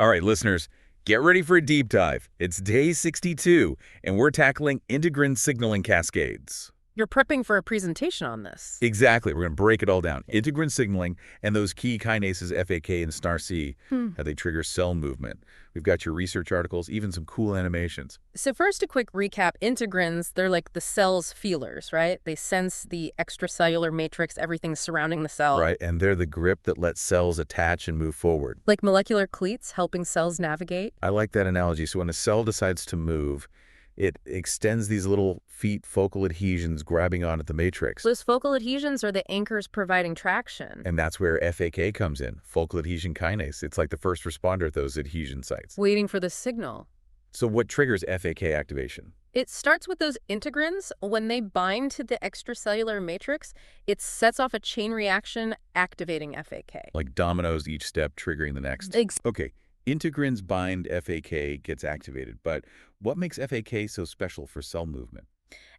All right, listeners, get ready for a deep dive. It's day 62, and we're tackling integrin signaling cascades. You're prepping for a presentation on this. Exactly. We're going to break it all down. Integrin signaling and those key kinases, FAK and Src, how they trigger cell movement. We've got your research articles, even some cool animations. So first, a quick recap. Integrins, they're like the cell's feelers, right? They sense the extracellular matrix, everything surrounding the cell. Right, and they're the grip that lets cells attach and move forward. Like molecular cleats helping cells navigate. I like that analogy. So when a cell decides to move, it extends these little feet focal adhesions grabbing onto the matrix. Those focal adhesions are the anchors providing traction. And that's where FAK comes in, focal adhesion kinase. It's like the first responder at those adhesion sites. Waiting for the signal. So what triggers FAK activation? It starts with those integrins. When they bind to the extracellular matrix, it sets off a chain reaction activating FAK. Like dominoes, each step triggering the next. Okay, integrins bind, FAK gets activated. But what makes FAK so special for cell movement?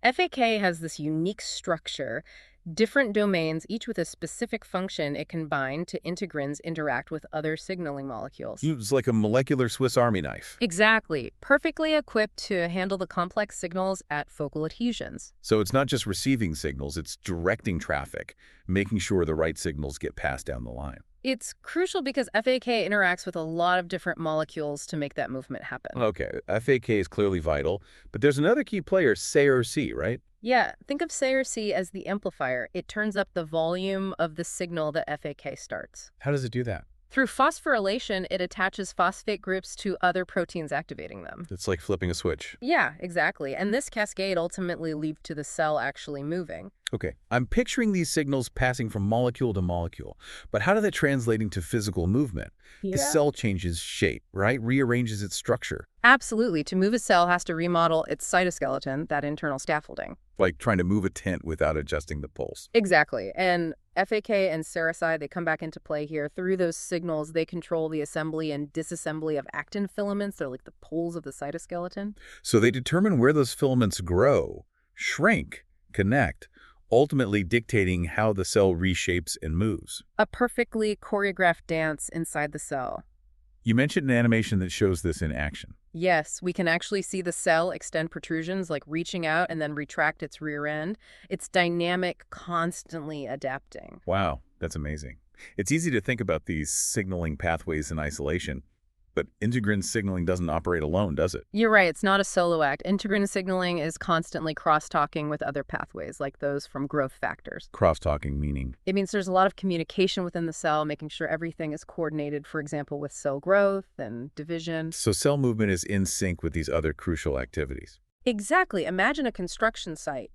FAK has this unique structure, different domains, each with a specific function it can bind to integrins interact with other signaling molecules. It's like a molecular Swiss Army knife. Exactly. Perfectly equipped to handle the complex signals at focal adhesions. So it's not just receiving signals, it's directing traffic, making sure the right signals get passed down the line. It's crucial because FAK interacts with a lot of different molecules to make that movement happen. Okay, FAK is clearly vital, but there's another key player, SARC, right? Yeah, think of CRC as the amplifier. It turns up the volume of the signal that FAK starts. How does it do that? Through phosphorylation, it attaches phosphate groups to other proteins activating them. It's like flipping a switch. Yeah, exactly. And this cascade ultimately leads to the cell actually moving. Okay, I'm picturing these signals passing from molecule to molecule, but how do they translate into physical movement? The cell changes shape, right? Rearranges its structure. Absolutely. To move a cell has to remodel its cytoskeleton, that internal scaffolding. Like trying to move a tent without adjusting the pulse. Exactly. And FAK and Src, they come back into play here. Through those signals, they control the assembly and disassembly of actin filaments. They're like the poles of the cytoskeleton. So they determine where those filaments grow, shrink, connect, ultimately dictating how the cell reshapes and moves. A perfectly choreographed dance inside the cell. You mentioned an animation that shows this in action. Yes, we can actually see the cell extend protrusions, like reaching out and then retract its rear end. It's dynamic, constantly adapting. Wow, that's amazing. It's easy to think about these signaling pathways in isolation, but integrin signaling doesn't operate alone, does it? You're right, it's not a solo act. Integrin signaling is constantly cross-talking with other pathways, like those from growth factors. Cross-talking meaning? It means there's a lot of communication within the cell, making sure everything is coordinated, for example, with cell growth and division. So cell movement is in sync with these other crucial activities. Exactly. Imagine a construction site.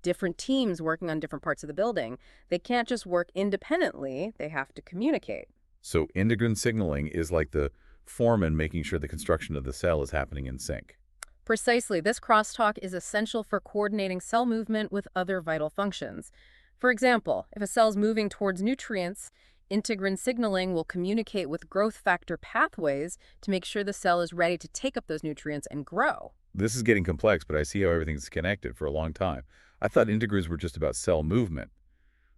Different teams working on different parts of the building. They can't just work independently, they have to communicate. So integrin signaling is like the foreman making sure the construction of the cell is happening in sync. Precisely. This crosstalk is essential for coordinating cell movement with other vital functions. For example, if a cell is moving towards nutrients, integrin signaling will communicate with growth factor pathways to make sure the cell is ready to take up those nutrients and grow. This is getting complex, but I see how everything's connected for a long time. I thought integrins were just about cell movement,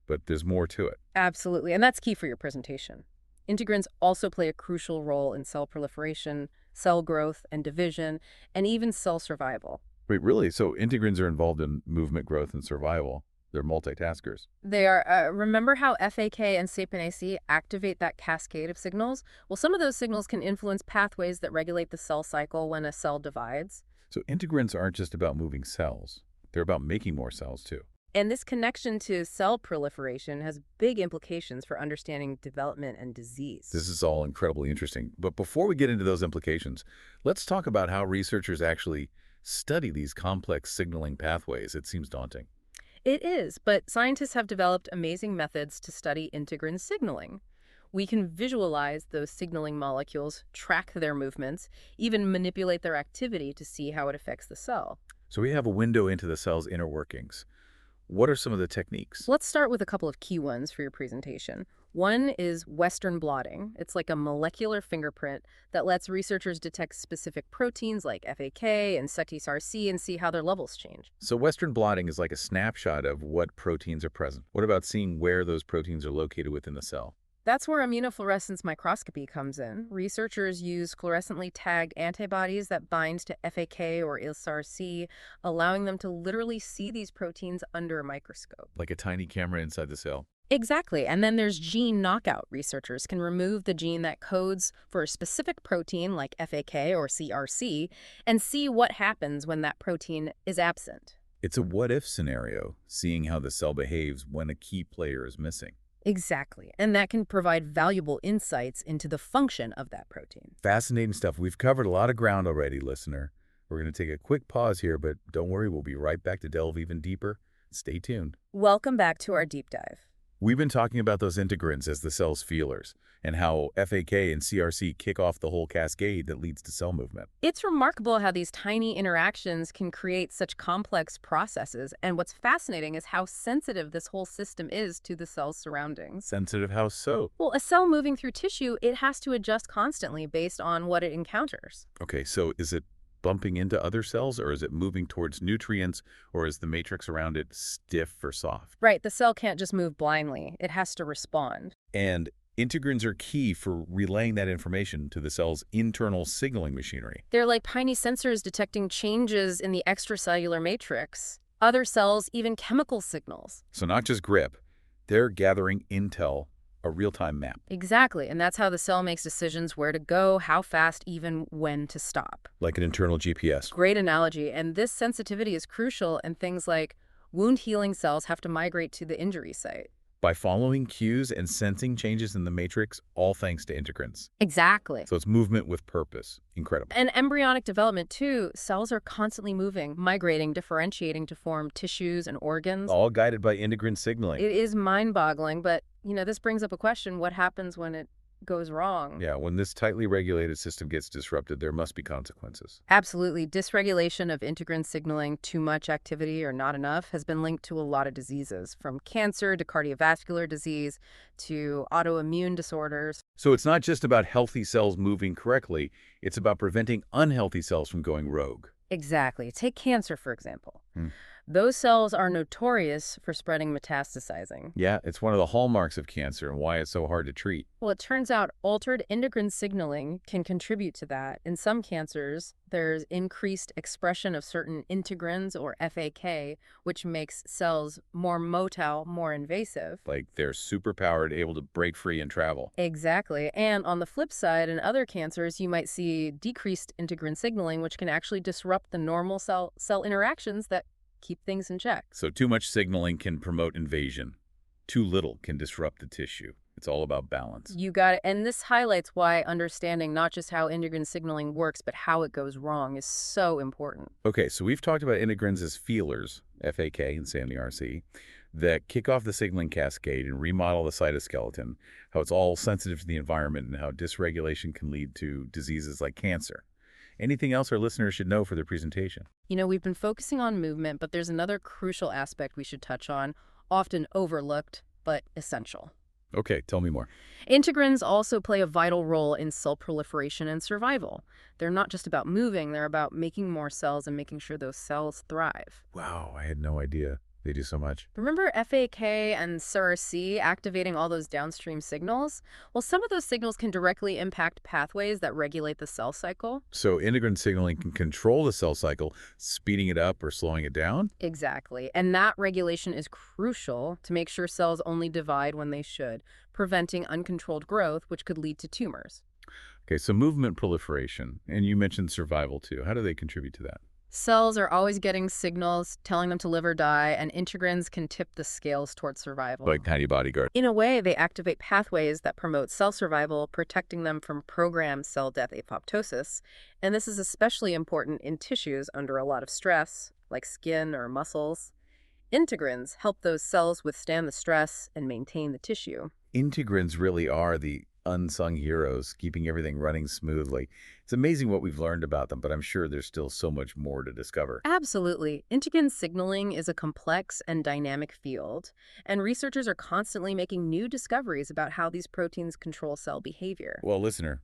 but there's more to it. Absolutely, and that's key for your presentation. Integrins also play a crucial role in cell proliferation, cell growth and division, and even cell survival. Wait, really? So integrins are involved in movement, growth, and survival. They're multitaskers. They are, remember how FAK and SAPNAC activate that cascade of signals? Well, some of those signals can influence pathways that regulate the cell cycle when a cell divides. So integrins aren't just about moving cells. They're about making more cells, too. And this connection to cell proliferation has big implications for understanding development and disease. This is all incredibly interesting. But before we get into those implications, let's talk about how researchers actually study these complex signaling pathways. It seems daunting. It is, but scientists have developed amazing methods to study integrin signaling. We can visualize those signaling molecules, track their movements, even manipulate their activity to see how it affects the cell. So we have a window into the cell's inner workings. What are some of the techniques? Let's start with a couple of key ones for your presentation. One is Western blotting. It's like a molecular fingerprint that lets researchers detect specific proteins like FAK and Src and see how their levels change. So Western blotting is like a snapshot of what proteins are present. What about seeing where those proteins are located within the cell? That's where immunofluorescence microscopy comes in. Researchers use fluorescently tagged antibodies that bind to FAK or Src, allowing them to literally see these proteins under a microscope. Like a tiny camera inside the cell. Exactly. And then there's gene knockout. Researchers can remove the gene that codes for a specific protein like FAK or CRC and see what happens when that protein is absent. It's a what-if scenario, seeing how the cell behaves when a key player is missing. Exactly. And that can provide valuable insights into the function of that protein. Fascinating stuff. We've covered a lot of ground already, listener. We're going to take a quick pause here, but don't worry, we'll be right back to delve even deeper. Stay tuned. Welcome back to our deep dive. We've been talking about those integrins as the cell's feelers, and how FAK and CRC kick off the whole cascade that leads to cell movement. It's remarkable how these tiny interactions can create such complex processes, and what's fascinating is how sensitive this whole system is to the cell's surroundings. Sensitive how so? Well, a cell moving through tissue, it has to adjust constantly based on what it encounters. Okay, so is it bumping into other cells, or is it moving towards nutrients, or is the matrix around it stiff or soft? Right, the cell can't just move blindly. It has to respond. And integrins are key for relaying that information to the cell's internal signaling machinery. They're like tiny sensors detecting changes in the extracellular matrix. Other cells, even chemical signals. So not just grip, they're gathering intel, a real-time map. Exactly, and that's how the cell makes decisions where to go, how fast, even when to stop. Like an internal GPS. Great analogy, and this sensitivity is crucial, and things like wound healing cells have to migrate to the injury site. By following cues and sensing changes in the matrix, all thanks to integrins. Exactly. So it's movement with purpose. Incredible. And embryonic development, too. Cells are constantly moving, migrating, differentiating to form tissues and organs. All guided by integrin signaling. It is mind-boggling, but, this brings up a question. What happens when it goes wrong? Yeah, when this tightly regulated system gets disrupted, there must be consequences. Absolutely. Dysregulation of integrin signaling, too much activity or not enough, has been linked to a lot of diseases, from cancer to cardiovascular disease to autoimmune disorders. So it's not just about healthy cells moving correctly, it's about preventing unhealthy cells from going rogue. Exactly. Take cancer, for example. Those cells are notorious for spreading metastasizing. Yeah, it's one of the hallmarks of cancer and why it's so hard to treat. Well, it turns out altered integrin signaling can contribute to that. In some cancers, there's increased expression of certain integrins or FAK, which makes cells more motile, more invasive. Like they're superpowered, able to break free and travel. Exactly. And on the flip side, in other cancers, you might see decreased integrin signaling, which can actually disrupt the normal cell interactions that keep things in check. So too much signaling can promote invasion. Too little can disrupt the tissue. It's all about balance. You got it. And this highlights why understanding not just how integrin signaling works, but how it goes wrong is so important. Okay, so we've talked about integrins as feelers, FAK and Src, that kick off the signaling cascade and remodel the cytoskeleton, how it's all sensitive to the environment, and how dysregulation can lead to diseases like cancer. Anything else our listeners should know for their presentation? We've been focusing on movement, but there's another crucial aspect we should touch on, often overlooked, but essential. Okay, tell me more. Integrins also play a vital role in cell proliferation and survival. They're not just about moving, they're about making more cells and making sure those cells thrive. Wow, I had no idea. They do so much. Remember FAK and Src activating all those downstream signals? Well, some of those signals can directly impact pathways that regulate the cell cycle. So integrin signaling can control the cell cycle, speeding it up or slowing it down? Exactly. And that regulation is crucial to make sure cells only divide when they should, preventing uncontrolled growth, which could lead to tumors. Okay, so movement proliferation, and you mentioned survival too. How do they contribute to that? Cells are always getting signals telling them to live or die, and integrins can tip the scales towards survival. Like tiny bodyguard. In a way, they activate pathways that promote cell survival, protecting them from programmed cell death apoptosis. And this is especially important in tissues under a lot of stress, like skin or muscles. Integrins help those cells withstand the stress and maintain the tissue. Integrins really are the unsung heroes, keeping everything running smoothly. It's amazing what we've learned about them, but I'm sure there's still so much more to discover. Absolutely. Integrin signaling is a complex and dynamic field, and researchers are constantly making new discoveries about how these proteins control cell behavior. Well, listener,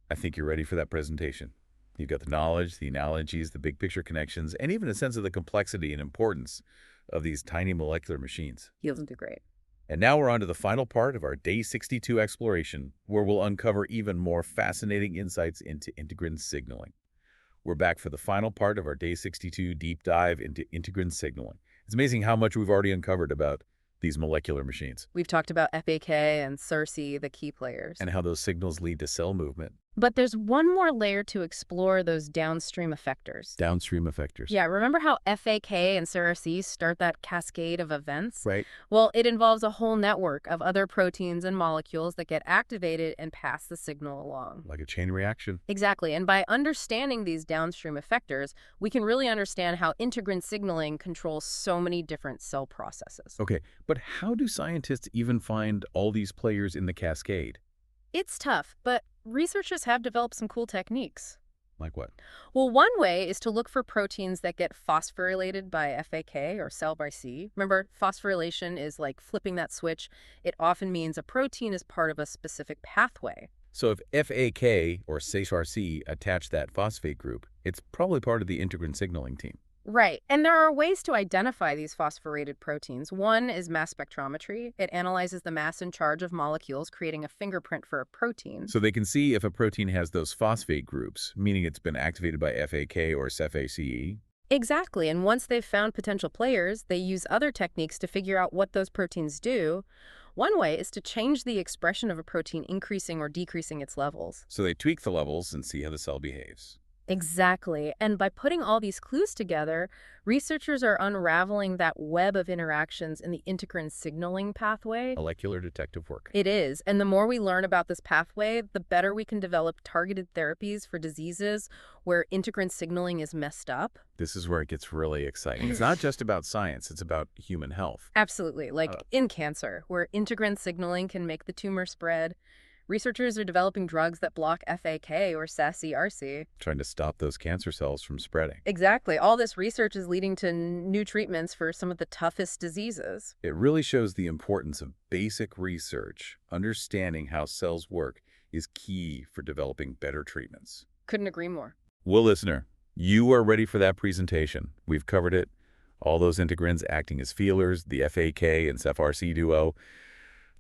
I think you're ready for that presentation. You've got the knowledge, the analogies, the big picture connections, and even a sense of the complexity and importance of these tiny molecular machines. You'll do great. And now we're on to the final part of our Day 62 exploration, where we'll uncover even more fascinating insights into integrin signaling. We're back for the final part of our Day 62 deep dive into integrin signaling. It's amazing how much we've already uncovered about these molecular machines. We've talked about FAK and Src, the key players. And how those signals lead to cell movement. But there's one more layer to explore, those downstream effectors. Downstream effectors. Yeah, remember how FAK and Src start that cascade of events? Right. Well, it involves a whole network of other proteins and molecules that get activated and pass the signal along. Like a chain reaction. Exactly, and by understanding these downstream effectors, we can really understand how integrin signaling controls so many different cell processes. Okay, but how do scientists even find all these players in the cascade? It's tough, but researchers have developed some cool techniques. Like what? Well, one way is to look for proteins that get phosphorylated by FAK or cell by C. Remember, phosphorylation is like flipping that switch. It often means a protein is part of a specific pathway. So if FAK or Src attach that phosphate group, it's probably part of the integrin signaling team. Right. And there are ways to identify these phosphorylated proteins. One is mass spectrometry. It analyzes the mass and charge of molecules, creating a fingerprint for a protein. So they can see if a protein has those phosphate groups, meaning it's been activated by FAK or SFACE. Exactly. And once they've found potential players, they use other techniques to figure out what those proteins do. One way is to change the expression of a protein, increasing or decreasing its levels. So they tweak the levels and see how the cell behaves. Exactly. And by putting all these clues together, researchers are unraveling that web of interactions in the integrin signaling pathway. Molecular detective work. It is. And the more we learn about this pathway, the better we can develop targeted therapies for diseases where integrin signaling is messed up. This is where it gets really exciting. It's not just about science, it's about human health. Absolutely. Like in cancer, where integrin signaling can make the tumor spread. Researchers are developing drugs that block FAK or SAC-RC. Trying to stop those cancer cells from spreading. Exactly. All this research is leading to new treatments for some of the toughest diseases. It really shows the importance of basic research. Understanding how cells work is key for developing better treatments. Couldn't agree more. Well, listener, you are ready for that presentation. We've covered it. All those integrins acting as feelers, the FAK and SFRC duo,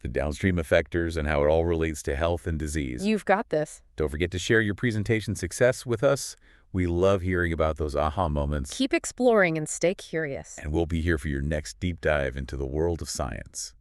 the downstream effectors, and how it all relates to health and disease. You've got this. Don't forget to share your presentation success with us. We love hearing about those aha moments. Keep exploring and stay curious. And we'll be here for your next deep dive into the world of science.